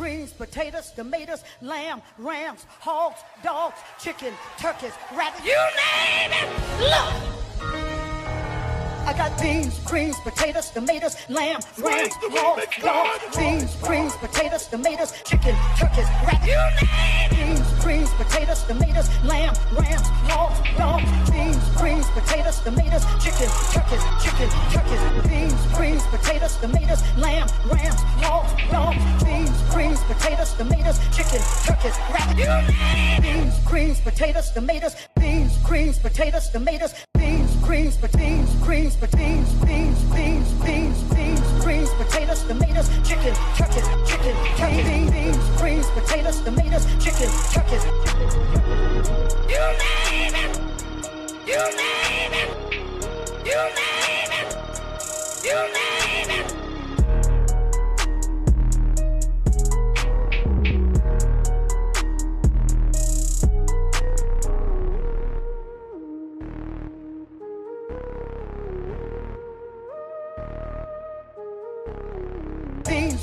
greens, potatoes, tomatoes, lamb, rams, hogs, dogs, chicken, turkeys, rabbits, you name it. Look! I got beans, greens, potatoes, tomatoes, lamb, rams, hogs, dogs, beans, greens, potatoes, tomatoes, chicken, turkeys, rabbits, you name it. Beans, greens, potatoes, tomatoes, lamb, rams, hogs, dogs, beans, greens, potatoes, tomatoes, chicken, turkeys, beans, greens, potatoes, tomatoes, lamb, rams, hogs, dogs, beans, greens, potatoes, tomatoes, chicken, turkeys, rabbits, you name it. Beans, greens, potatoes, tomatoes, beans, greens, potatoes, tomatoes, beans, greens, beans, greens, beans, beans, beans, beans, beans, greens, potatoes, tomatoes, chicken, turkeys, beans, greens, potatoes, tomatoes, chicken, turkeys. You name it. You name it. You name it. You name it.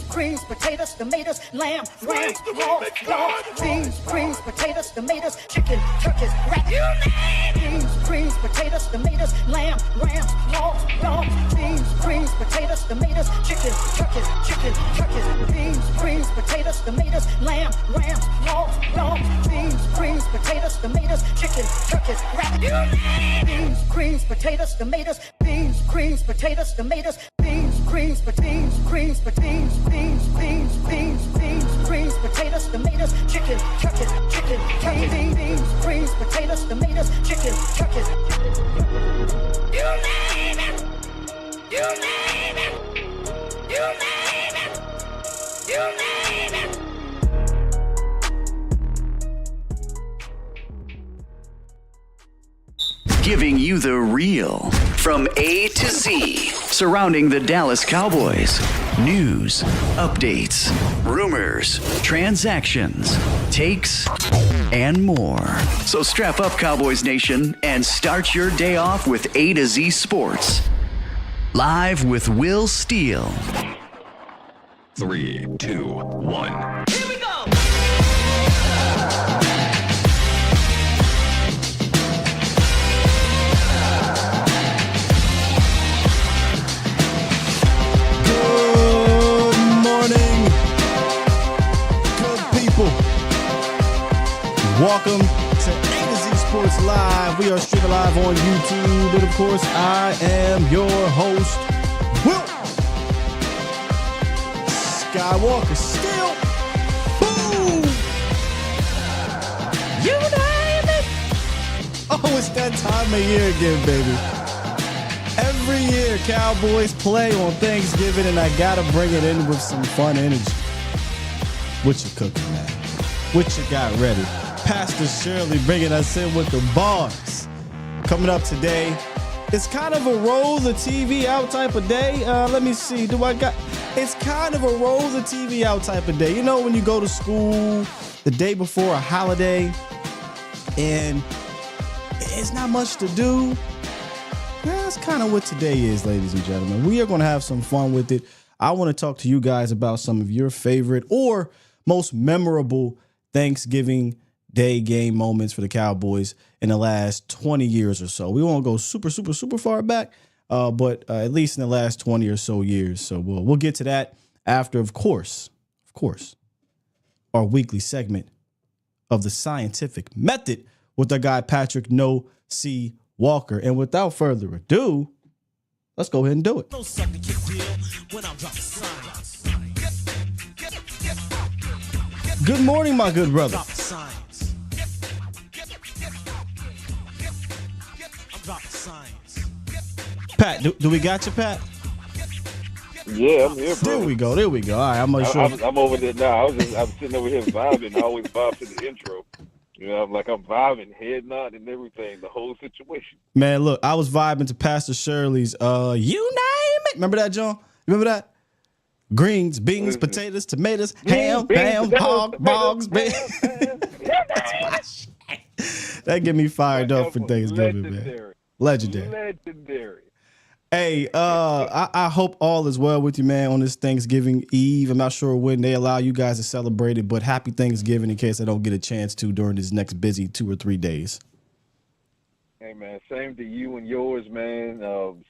Greens, potatoes, tomatoes, lamb, rams, hogs, dogs, beans, greens, potatoes, tomatoes, chicken, turkeys, rabbits, you name it. Beans, greens, potatoes, tomatoes, lamb, rams, hogs, dogs, beans, greens, potatoes, tomatoes, chicken, turkeys, beans, greens, potatoes, tomatoes, lamb, rams, hogs, dogs, beans, greens, potatoes, tomatoes, chicken, turkeys, rabbits, you name it. Beans, greens, potatoes, tomatoes, beans, greens, potatoes, tomatoes, beans, greens, beans, greens, beans, beans, beans, beans, beans, greens, potatoes, tomatoes, chicken, turkeys, beans, greens, potatoes, tomatoes, chicken, turkeys. You name it. You name it. You name it. You name it. Giving you the real from A to Z surrounding the Dallas Cowboys. News, updates, rumors, transactions, takes, and more. So strap up, Cowboys Nation, and start your day off with A to Z Sports. Live with Will Steele. 3, 2, 1. Here we go. Welcome to A to Z Sports Live. We are streaming live on YouTube. And of course, I am your host, Will Skywalker. Still, boom! You name it! Oh, it's that time of year again, baby. Every year, Cowboys play on Thanksgiving, and I gotta bring it in with some fun energy. What you cooking, man? What you got ready? Pastor Shirley bringing us in with the bars. Coming up today, it's kind of a roll the TV out type of day. Let me see. It's kind of a roll the TV out type of day. You know when you go to school the day before a holiday and it's not much to do? That's kind of what today is, ladies and gentlemen. We are going to have some fun with it. I want to talk to you guys about some of your favorite or most memorable Thanksgiving Day game moments for the Cowboys in the last 20 years or so. We won't go super far back, but at least in the last 20 or so years. So we'll get to that after, of course, our weekly segment of the scientific method with our guy Patrick No C. Walker. And without further ado, let's go ahead and do it. Good morning, my good brother. Pat, do we got you, Pat? Yeah, I'm here, bro. There we go. All right, I'm over there now. I'm sitting over here vibing. I always vibe to the intro. You know, I'm vibing, head nodding and everything, the whole situation. Man, look, I was vibing to Pastor Shirley's You Name It. Remember that, John? Remember that? Greens, beans, potatoes, tomatoes, ham, hog, bogs, beans. That get me fired up for Thanksgiving, man. Legendary. Hey, I hope all is well with you, man, on this Thanksgiving Eve. I'm not sure when they allow you guys to celebrate it, but happy Thanksgiving in case I don't get a chance to during this next busy 2 or 3 days. Hey, man, same to you and yours, man.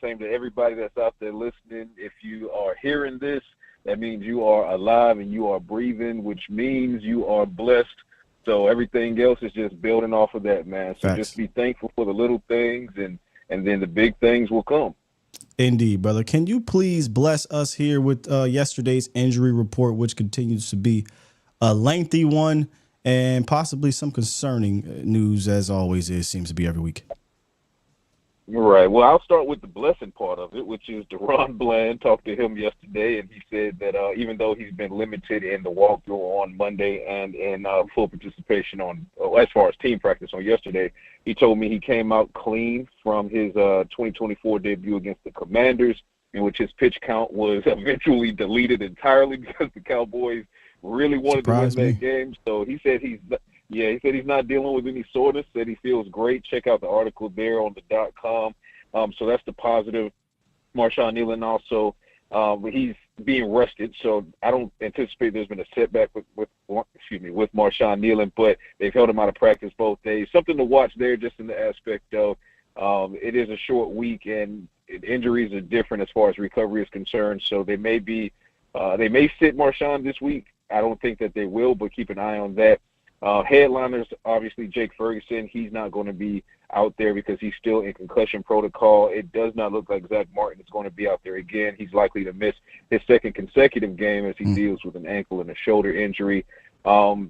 Same to everybody that's out there listening. If you are hearing this, that means you are alive and you are breathing, which means you are blessed. So everything else is just building off of that, man. So Facts. just be thankful for the little things, and then the big things will come. Indeed, brother. Can you please bless us here with yesterday's injury report, which continues to be a lengthy one and possibly some concerning news, as always seems to be every week. Right. Well, I'll start with the blessing part of it, which is Deron Bland. Talked to him yesterday, and he said that even though he's been limited in the walkthrough on Monday and in full participation on as far as team practice on yesterday, he told me he came out clean from his 2024 debut against the Commanders, in which his pitch count was eventually deleted entirely because the Cowboys really wanted to win that game. So he said he said he's not dealing with any soreness, said he feels great. Check out the article there on the .com. So that's the positive. Marshawn Nealon also, he's being rested, so I don't anticipate there's been a setback with Marshawn Nealon, but they've held him out of practice both days. Something to watch there just in the aspect of it is a short week and injuries are different as far as recovery is concerned, so they may sit Marshawn this week. I don't think that they will, but keep an eye on that. Headliners, obviously, Jake Ferguson, he's not going to be out there because he's still in concussion protocol. It does not look like Zach Martin is going to be out there again. He's likely to miss his second consecutive game as he deals with an ankle and a shoulder injury. Go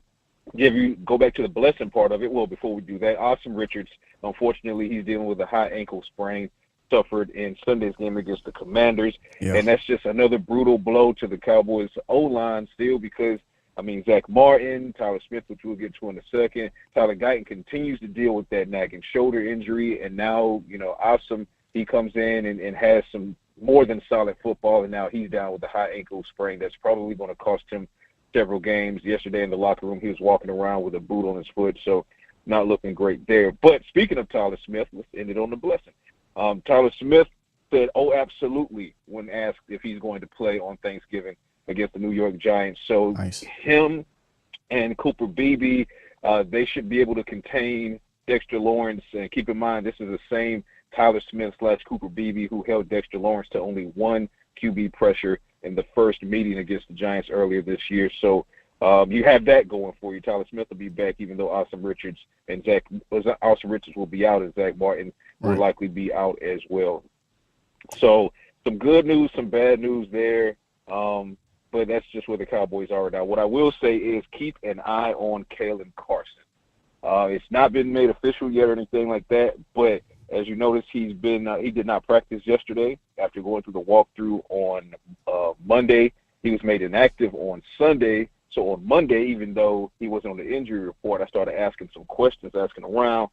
back to the blessing part of it. Well, before we do that, Austin Richards, unfortunately, he's dealing with a high ankle sprain, suffered in Sunday's game against the Commanders. Yeah. And that's just another brutal blow to the Cowboys O-line still because, Zach Martin, Tyler Smith, which we'll get to in a second. Tyler Guyton continues to deal with that nagging shoulder injury. And now, Awesome, he comes in and has some more than solid football, and now he's down with a high ankle sprain that's probably going to cost him several games. Yesterday in the locker room, he was walking around with a boot on his foot, so not looking great there. But speaking of Tyler Smith, let's end it on the blessing. Tyler Smith said, absolutely, when asked if he's going to play on Thanksgiving against the New York Giants. So nice. Him and Cooper Beebe, they should be able to contain Dexter Lawrence. And keep in mind, this is the same Tyler Smith / Cooper Beebe who held Dexter Lawrence to only one QB pressure in the first meeting against the Giants earlier this year. So you have that going for you. Tyler Smith will be back, even though Austin Richards will be out, and Zach Martin will likely be out as well. So some good news, some bad news there. But that's just where the Cowboys are now. What I will say is keep an eye on Kalen Carson. It's not been made official yet or anything like that, but as you notice, he did not practice yesterday after going through the walkthrough on Monday. He was made inactive on Sunday. So on Monday, even though he wasn't on the injury report, I started asking some questions, asking around,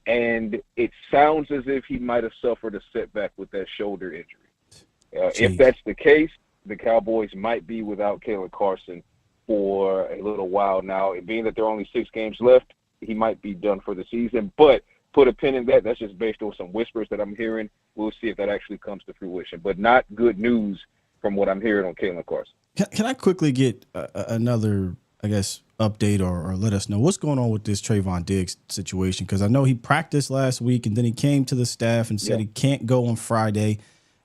and it sounds as if he might have suffered a setback with that shoulder injury. If that's the case, the Cowboys might be without Kalen Carson for a little while now. And being that there are only 6 games left, he might be done for the season. But put a pin in that. That's just based on some whispers that I'm hearing. We'll see if that actually comes to fruition. But not good news from what I'm hearing on Kalen Carson. Can I quickly get another, update or let us know what's going on with this Trayvon Diggs situation? Because I know he practiced last week, and then he came to the staff and said he can't go on Friday.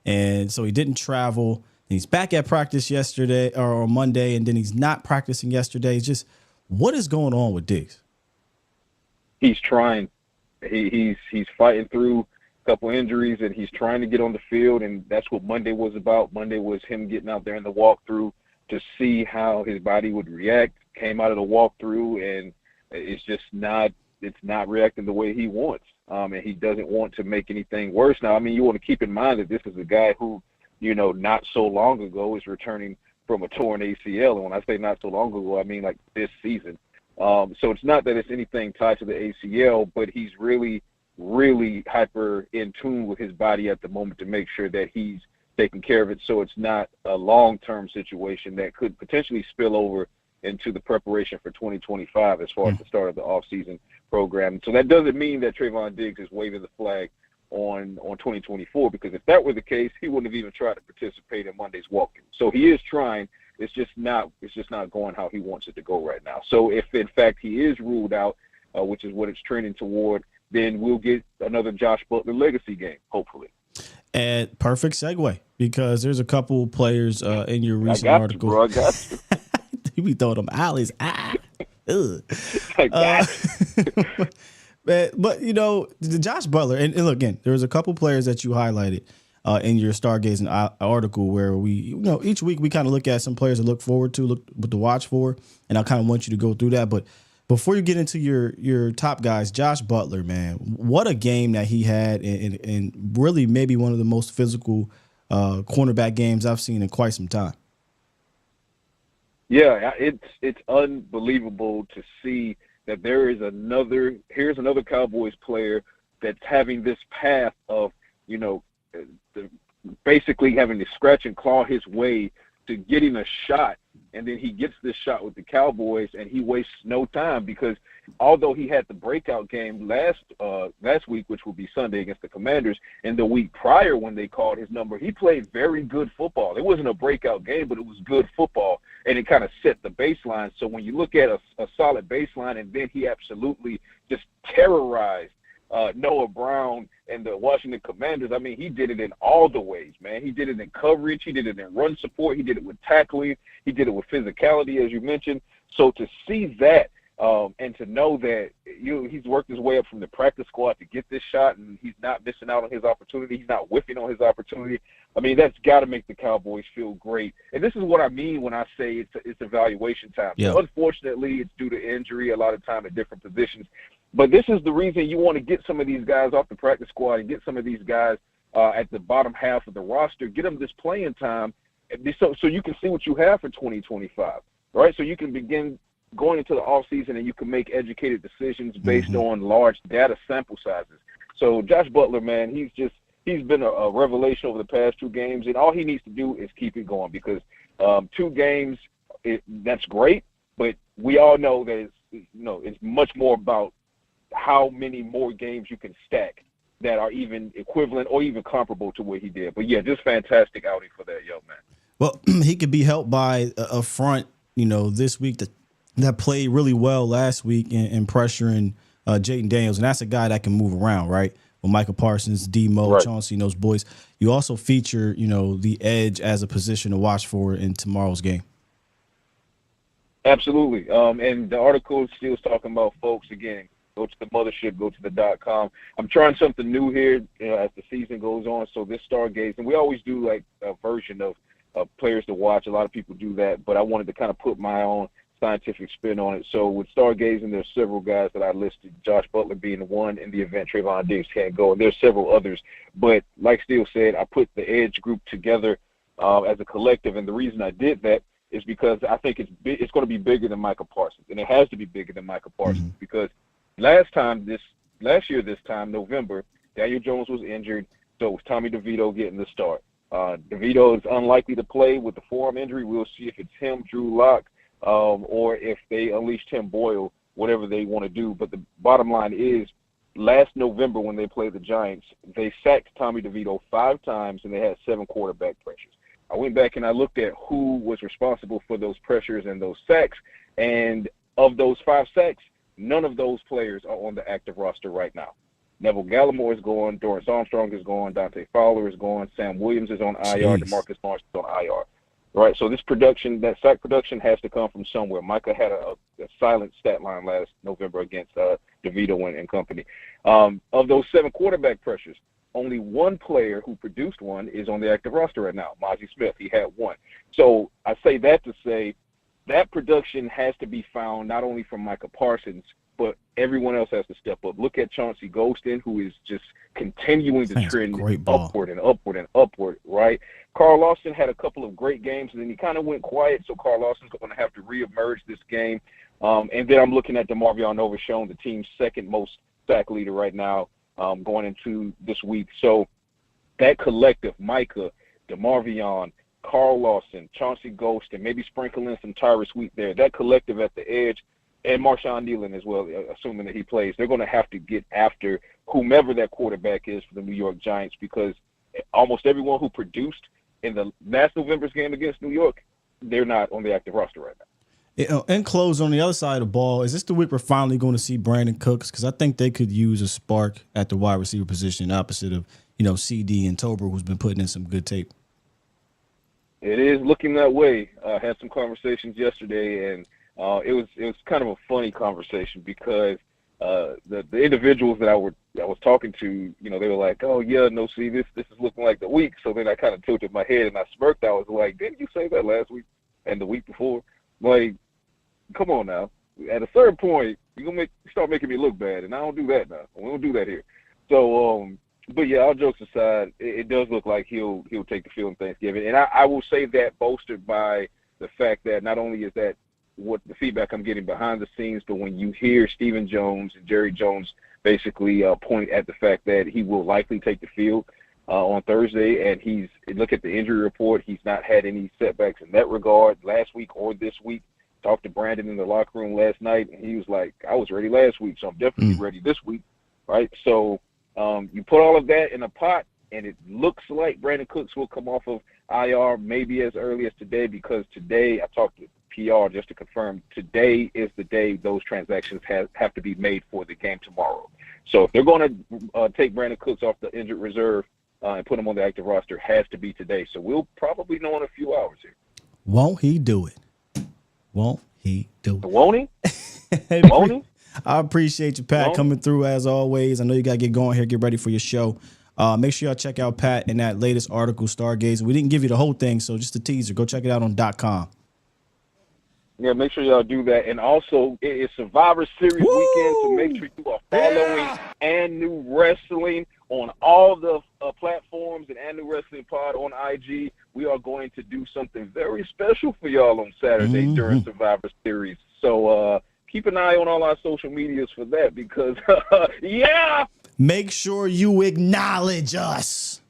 And so he didn't travel. He's back at practice yesterday or Monday, and then he's not practicing yesterday. It's just, what is going on with Diggs? He's trying. He's fighting through a couple injuries, and he's trying to get on the field, and that's what Monday was about. Monday was him getting out there in the walkthrough to see how his body would react. Came out of the walkthrough, and it's not reacting the way he wants, and he doesn't want to make anything worse. Now, you want to keep in mind that this is a guy who, not so long ago is returning from a torn ACL. And when I say not so long ago, I mean like this season. So it's not that it's anything tied to the ACL, but he's really, really hyper in tune with his body at the moment to make sure that he's taking care of it. So it's not a long-term situation that could potentially spill over into the preparation for 2025 as far as the start of the offseason program. So that doesn't mean that Trayvon Diggs is waving the flag on 2024, because if that were the case, he wouldn't have even tried to participate in Monday's walkthrough. So he is trying. It's just not going how he wants it to go right now. So if in fact he is ruled out, which is what it's trending toward, then we'll get another Josh Butler legacy game, hopefully. And perfect segue, because there's a couple players in your recent article. I got you. You be throwing them alleys. Ugh. I got you. But you know, the Josh Butler, and look, again, there was a couple players that you highlighted in your Stargazing article where we, you know, each week we kind of look at some players to look forward to, to watch for, and I kind of want you to go through that. But before you get into your top guys, Josh Butler, man, what a game that he had, and really maybe one of the most physical cornerback games I've seen in quite some time. Yeah, it's unbelievable to see that here's another Cowboys player that's having this path of, you know, basically having to scratch and claw his way to getting a shot, and then he gets this shot with the Cowboys, and he wastes no time, because although he had the breakout game last week, which will be Sunday against the Commanders, and the week prior when they called his number, he played very good football. It wasn't a breakout game, but it was good football, and it kind of set the baseline. So when you look at a solid baseline, and then he absolutely just terrorized Noah Brown and the Washington Commanders. I mean, he did it in all the ways, man. He did it in coverage. He did it in run support. He did it with tackling. He did it with physicality, as you mentioned. So to see that and to know that he's worked his way up from the practice squad to get this shot, and he's not missing out on his opportunity. He's not whiffing on his opportunity. I mean, that's got to make the Cowboys feel great. And this is what I mean when I say it's evaluation time. Yeah. So unfortunately, it's due to injury a lot of time at different positions. But this is the reason you want to get some of these guys off the practice squad and get some of these guys at the bottom half of the roster, get them this playing time so you can see what you have for 2025, right? So you can begin going into the offseason and you can make educated decisions based on large data sample sizes. So Josh Butler, man, he's been a revelation over the past 2 games, and all he needs to do is keep it going, because 2 games, that's great, but we all know that it's much more about how many more games you can stack that are even equivalent or even comparable to what he did. But yeah, just fantastic outing for that young man. Well, he could be helped by a front, this week that played really well last week in pressuring Jayden Daniels, and that's a guy that can move around, right? With Micah Parsons, D-Mo, right. Chauncey, and those boys. You also feature, the edge as a position to watch for in tomorrow's game. Absolutely. And the article is still talking about, folks, again, go to the mothership, go to the .com. I'm trying something new here as the season goes on. So this Stargaze, and we always do like a version of players to watch. A lot of people do that, but I wanted to kind of put my own scientific spin on it. So with Stargazing, there's several guys that I listed, Josh Butler being the one in the event Trayvon Diggs can't go. And there's several others. But like Steele said, I put the Edge group together as a collective. And the reason I did that is because I think it's going to be bigger than Micah Parsons. And it has to be bigger than Micah Parsons because last year, this time, November, Daniel Jones was injured, so it was Tommy DeVito getting the start. DeVito is unlikely to play with the forearm injury. We'll see if it's him, Drew Lock, or if they unleash Tim Boyle, whatever they want to do. But the bottom line is, last November when they played the Giants, they sacked Tommy DeVito 5 times, and they had 7 quarterback pressures. I went back and I looked at who was responsible for those pressures and those sacks, and of those 5 sacks, none of those players are on the active roster right now. Neville Gallimore is gone. Dorrance Armstrong is gone. Dante Fowler is gone. Sam Williams is on IR. DeMarcus Lawrence is on IR. Right, so this production, that sack production, has to come from somewhere. Micah had a silent stat line last November against DeVito and company. Of those 7 quarterback pressures, only 1 player who produced one is on the active roster right now, Mozzie Smith. He had 1. So I say that to say that production has to be found not only from Micah Parsons, but everyone else has to step up. Look at Chauncey Golston, who is just continuing to trend upward and upward and upward, right? Carl Lawson had a couple of great games, and then he kind of went quiet, so Carl Lawson's going to have to reemerge this game. And then I'm looking at DeMarvion Overshown, the team's second most sack leader right now, going into this week. So that collective, Micah, DeMarvion, Carl Lawson, Chauncey Golston, maybe sprinkle in some Tyrus Wheat there, that collective at the edge, and Marshawn Nealon as well, assuming that he plays, they're going to have to get after whomever that quarterback is for the New York Giants, because almost everyone who produced in the last November's game against New York, they're not on the active roster right now. And close on the other side of the ball, is this the week we're finally going to see Brandon Cooks? Because I think they could use a spark at the wide receiver position, opposite of CD and Tober, who's been putting in some good tape. It is looking that way. I had some conversations yesterday, and it was kind of a funny conversation because the individuals that I was talking to, they were like, "Oh yeah, no, see, this is looking like the week." So then I kind of tilted my head and I smirked. I was like, "Didn't you say that last week and the week before?" Like, come on now. At a certain point, you're gonna start making me look bad, and I don't do that now. We don't do that here. So, but yeah, all jokes aside, it does look like he'll take the field on Thanksgiving, and I will say that bolstered by the fact that not only is that what the feedback I'm getting behind the scenes, but when you hear Stephen Jones and Jerry Jones basically point at the fact that he will likely take the field on Thursday, and look at the injury report, he's not had any setbacks in that regard last week or this week. Talked to Brandon in the locker room last night, and he was like, "I was ready last week, so I'm definitely ready this week," right? So you put all of that in a pot, and it looks like Brandon Cooks will come off of IR maybe as early as today, because today I talked to PR just to confirm today is the day those transactions have to be made for the game tomorrow. So if they're going to take Brandon Cooks off the injured reserve and put him on the active roster, has to be today. So we'll probably know in a few hours here. Won't he do it? Won't he do it? Won't he? Hey, Won't he? I appreciate you, Pat, coming through as always. I know you got to get going here, get ready for your show. Make sure y'all check out Pat in that latest article, Stargaze. We didn't give you the whole thing, so just a teaser. Go check it out on .com. Yeah, make sure y'all do that. And also, it is Survivor Series weekend, so make sure you are following And New Wrestling on all the platforms, and New Wrestling Pod on IG. We are going to do something very special for y'all on Saturday during Survivor Series. So keep an eye on all our social medias for that, because, yeah! Make sure you acknowledge us.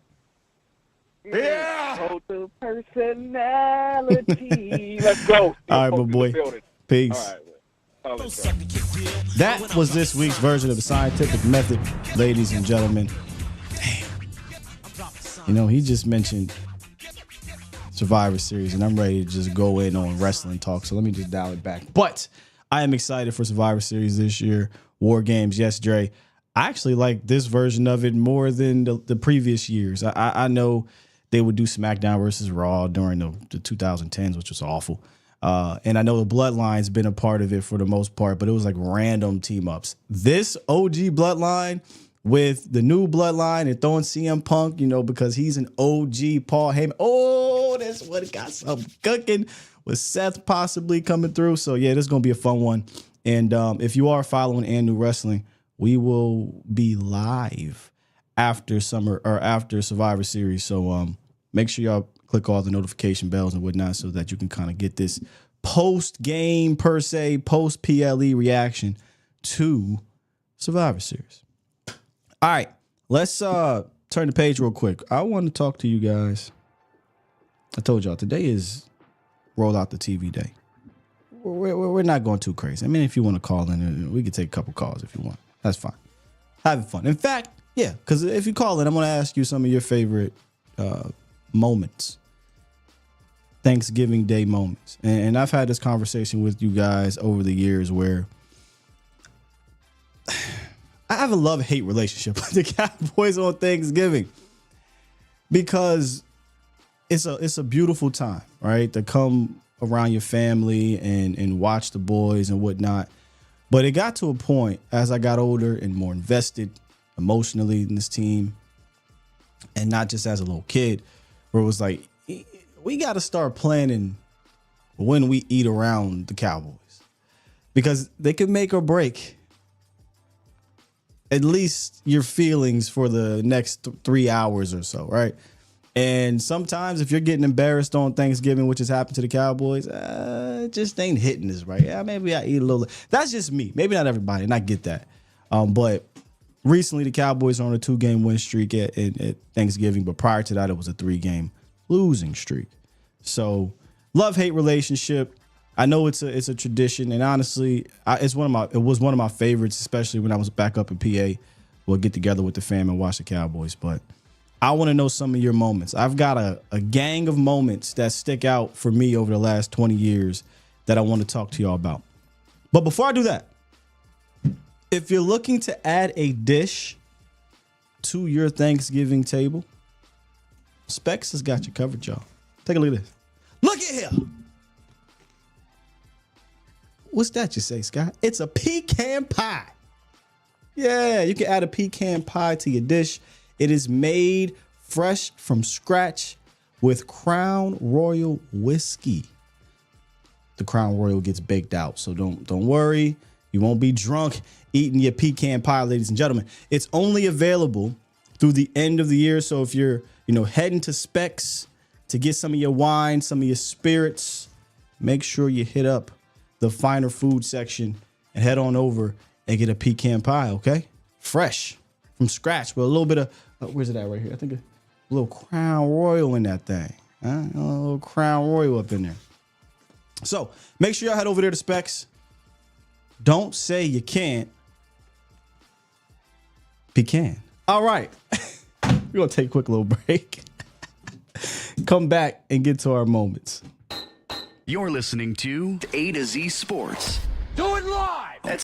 Yeah. Total personality. Let's go. All right, my boy. Peace. All right. That was this week's version of the scientific method, ladies and gentlemen. Damn. He just mentioned Survivor Series, and I'm ready to just go in on wrestling talk. So let me just dial it back. But I am excited for Survivor Series this year. War Games, yes, Dre. I actually like this version of it more than the previous years. I know they would do SmackDown versus Raw during the 2010s, which was awful. And I know the Bloodline's been a part of it for the most part, but it was like random team-ups. This OG Bloodline with the new Bloodline and throwing CM Punk, because he's an OG Paul Heyman. Oh, that's what got something cooking with Seth possibly coming through. So, yeah, this is going to be a fun one. And if you are following And New Wrestling, we will be live after Survivor Series. So make sure y'all click all the notification bells and whatnot so that you can kind of get this post-game per se, post-PLE reaction to Survivor Series. All right, let's turn the page real quick. I want to talk to you guys. I told y'all today is Roll Out the TV Day. We're not going too crazy. I mean, if you want to call in, we could take a couple calls if you want. That's fine. Having fun. In fact, yeah, because if you call in, I'm going to ask you some of your favorite moments. Thanksgiving Day moments. And I've had this conversation with you guys over the years where I have a love-hate relationship with the Cowboys on Thanksgiving, because it's a beautiful time, right? To come around your family and watch the boys and whatnot. But it got to a point as I got older and more invested emotionally in this team, and not just as a little kid, where it was like, we got to start planning when we eat around the Cowboys, because they could make or break at least your feelings for the next 3 hours or so, right? And sometimes if you're getting embarrassed on Thanksgiving, which has happened to the Cowboys, it just ain't hitting us right. Yeah, maybe I eat a little. That's just me. Maybe not everybody, and I get that. But recently the Cowboys are on a 2-game win streak at Thanksgiving, but prior to that it was a 3-game losing streak. So love-hate relationship. I know it's a tradition, and honestly, it was one of my favorites, especially when I was back up in PA we'll get together with the fam and watch the Cowboys. But I want to know some of your moments. I've got a gang of moments that stick out for me over the last 20 years that I want to talk to y'all about. But before I do that, if you're looking to add a dish to your Thanksgiving table, Specs has got you covered, y'all. Take a look at this. Look at here. What's that you say, Scott? It's a pecan pie. Yeah, you can add a pecan pie to your dish. It is made fresh from scratch with Crown Royal whiskey. The Crown Royal gets baked out, so don't worry. You won't be drunk eating your pecan pie, ladies and gentlemen. It's only available through the end of the year. So if you're, heading to Specs to get some of your wine, some of your spirits, make sure you hit up the finer food section and head on over and get a pecan pie, okay? Fresh from scratch with a little bit of, where's it at right here? I think a little Crown Royal in that thing. A little Crown Royal up in there. So make sure y'all head over there to Specs. Don't say you can't. Pecan. All right. We're going to take a quick little break. Come back and get to our moments. You're listening to A to Z Sports. Do it live!